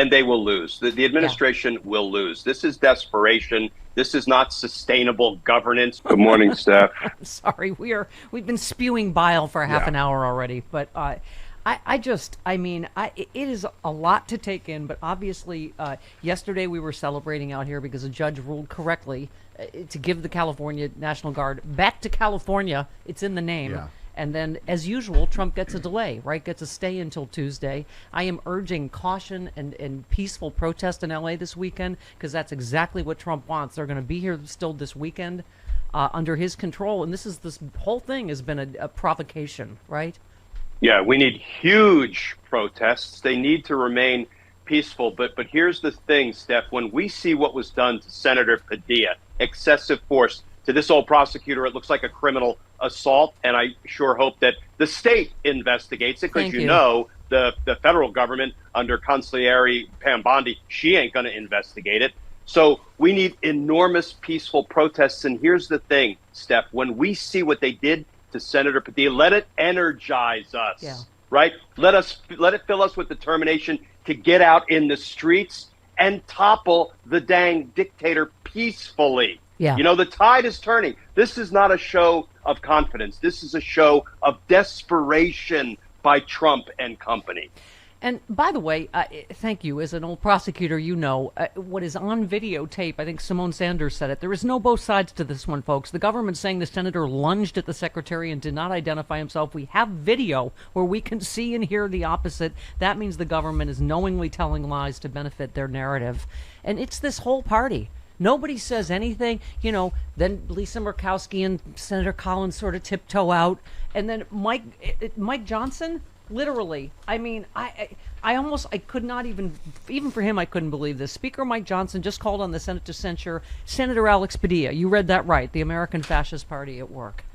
and they will lose. The administration will lose. This is desperation. This is not sustainable governance. Good morning, Steph. I'm sorry, we've been spewing bile for half an hour already, but it is a lot to take in. But obviously, yesterday we were celebrating out here because a judge ruled correctly to give the California National Guard back to California. It's in the name. Yeah. And then, as usual, Trump gets a delay, right? Gets a stay until Tuesday. I am urging caution and peaceful protest in L.A. this weekend because that's exactly what Trump wants. They're going to be here still this weekend under his control. And this whole thing has been a provocation, right? Yeah, we need huge protests. They need to remain peaceful. But here's the thing, Steph. When we see what was done to Senator Padilla, excessive force, to this old prosecutor, it looks like a criminal assault, and I sure hope that the state investigates it, because you know the federal government under Consigliere Pam Bondi, she ain't going to investigate it. So we need enormous peaceful protests. And here's the thing, Steph, when we see what they did to Senator Padilla, let it energize us, right? Let it fill us with determination to get out in the streets and topple the dang dictator peacefully. Yeah. You know, the tide is turning. This is not a show of confidence. This is a show of desperation by Trump and company. And by the way, thank you. As an old prosecutor, you know what is on videotape. I think Simone Sanders said it. There is no both sides to this one, folks. The government's saying the senator lunged at the secretary and did not identify himself. We have video where we can see and hear the opposite. That means the government is knowingly telling lies to benefit their narrative. And it's this whole party. Nobody says anything, you know, then Lisa Murkowski and Senator Collins sort of tiptoe out. And then Mike Johnson, literally, I mean, I could not even for him, I couldn't believe this. Speaker Mike Johnson just called on the Senate to censure Senator Alex Padilla. You read that right, the American Fascist Party at work.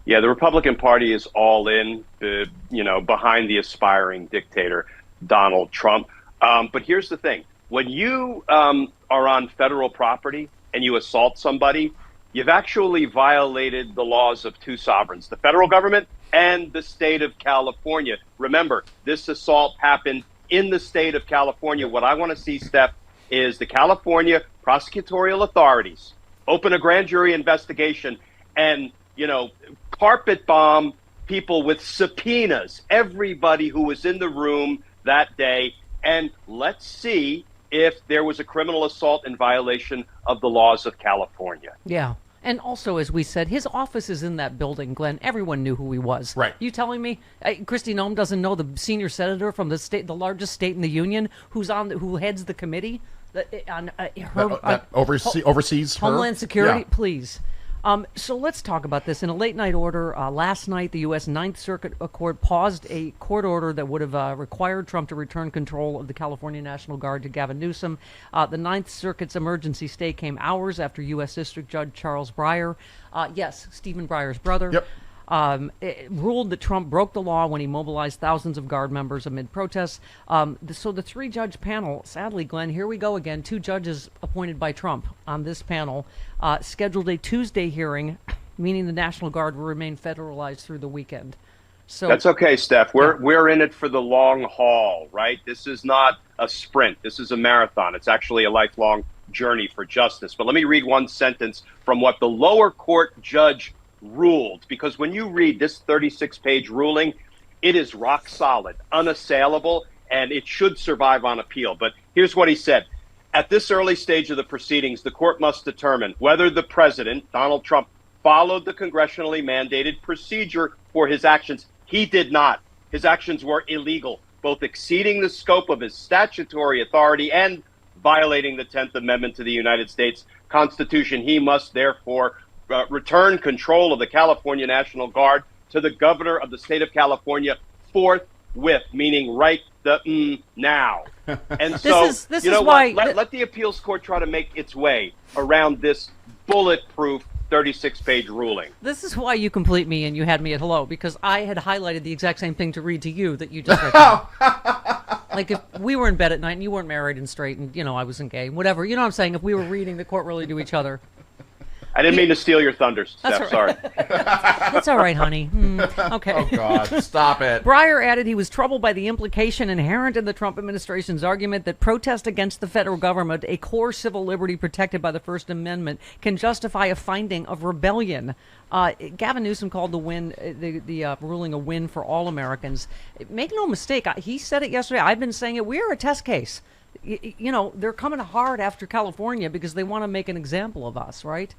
Yeah, the Republican Party is all in, behind the aspiring dictator, Donald Trump. But here's the thing. When you are on federal property and you assault somebody, you've actually violated the laws of two sovereigns, the federal government and the state of California. Remember, this assault happened in the state of California. What I want to see, Steph, is the California prosecutorial authorities open a grand jury investigation and, carpet bomb people with subpoenas, everybody who was in the room that day, and let's see if there was a criminal assault in violation of the laws of California. Yeah. And also, as we said, his office is in that building, Glenn. Everyone knew who he was. Right. You telling me Kristi Noem doesn't know the senior senator from the state, the largest state in the union, who heads the committee oversees Homeland Security? Yeah. Please. So let's talk about this. In a late night order, last night, the U.S. Ninth Circuit Court paused a court order that would have required Trump to return control of the California National Guard to Gavin Newsom. The Ninth Circuit's emergency stay came hours after U.S. District Judge Charles Breyer, Stephen Breyer's brother, ruled that Trump broke the law when he mobilized thousands of Guard members amid protests. So the three-judge panel, sadly, Glenn, here we go again, two judges appointed by Trump on this panel, scheduled a Tuesday hearing, meaning the National Guard will remain federalized through the weekend. So that's okay, Steph. We're in it for the long haul, right? This is not a sprint. This is a marathon. It's actually a lifelong journey for justice. But let me read one sentence from what the lower court judge ruled, because when you read this 36-page ruling, it is rock solid, unassailable, and it should survive on appeal. But here's what he said. At this early stage of the proceedings, the court must determine whether the president, Donald Trump, followed the congressionally mandated procedure for his actions. He did not. His actions were illegal, both exceeding the scope of his statutory authority and violating the 10th Amendment to the United States Constitution. He must therefore return control of the California National Guard to the governor of the state of California forthwith, meaning right now. And so, this is why let the appeals court try to make its way around this bulletproof 36-page ruling. This is why you complete me and you had me at hello, because I had highlighted the exact same thing to read to you that you just read. Like if we were in bed at night and you weren't married and straight and, I wasn't gay, whatever, you know what I'm saying? If we were reading the court really to each other. I didn't mean to steal your thunder, Steph. That's Sorry. That's all right, honey. Okay. Oh, God. Stop it. Breyer added he was troubled by the implication inherent in the Trump administration's argument that protest against the federal government, a core civil liberty protected by the First Amendment, can justify a finding of rebellion. Gavin Newsom called the win, the ruling a win for all Americans. Make no mistake, he said it yesterday. I've been saying it. We are a test case. You know, they're coming hard after California because they want to make an example of us, right?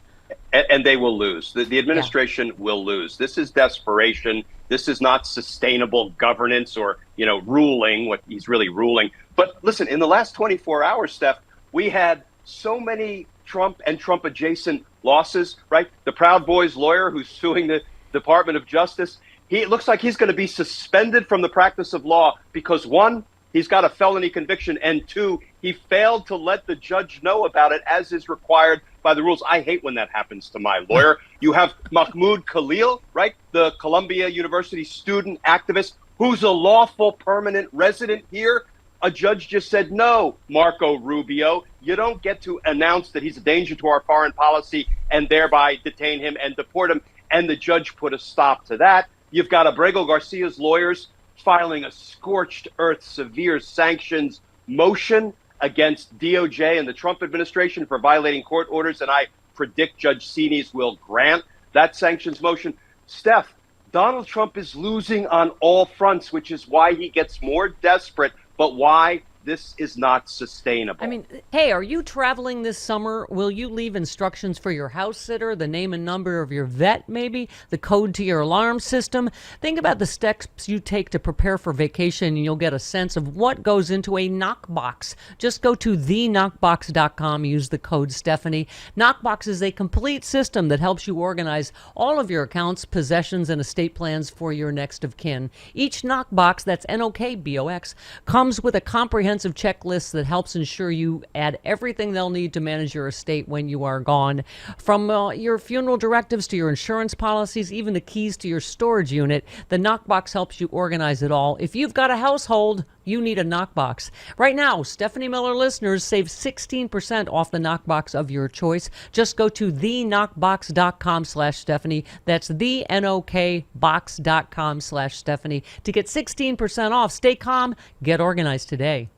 And they will lose. The administration will lose. This is desperation. This is not sustainable governance or, ruling, what he's really ruling. But listen, in the last 24 hours, Steph, we had so many Trump and Trump-adjacent losses, right? The Proud Boys lawyer who's suing the Department of Justice, it looks like he's going to be suspended from the practice of law because, one, he's got a felony conviction, and two, he failed to let the judge know about it as is required by the rules. I hate when that happens to my lawyer. You have Mahmoud Khalil, right? The Columbia University student activist who's a lawful permanent resident here. A judge just said, no, Marco Rubio, you don't get to announce that he's a danger to our foreign policy and thereby detain him and deport him. And the judge put a stop to that. You've got Abrego Garcia's lawyers filing a scorched earth severe sanctions motion against DOJ and the Trump administration for violating court orders. And I predict Judge Sines will grant that sanctions motion. Steph, Donald Trump is losing on all fronts, which is why he gets more desperate, but why this is not sustainable. I mean, hey, are you traveling this summer? Will you leave instructions for your house sitter, the name and number of your vet, maybe, the code to your alarm system? Think about the steps you take to prepare for vacation, and you'll get a sense of what goes into a knockbox. Just go to theknockbox.com, use the code Stephanie. Knockbox is a complete system that helps you organize all of your accounts, possessions, and estate plans for your next of kin. Each knockbox, that's Knockbox, comes with a comprehensive checklist that helps ensure you add everything they'll need to manage your estate when you are gone. From your funeral directives to your insurance policies, even the keys to your storage unit, the Knockbox helps you organize it all. If you've got a household, you need a Knockbox. Right now, Stephanie Miller listeners save 16% off the Knockbox of your choice. Just go to theknockbox.com/Stephanie. That's theknockbox.com/Stephanie to get 16% off. Stay calm, get organized today.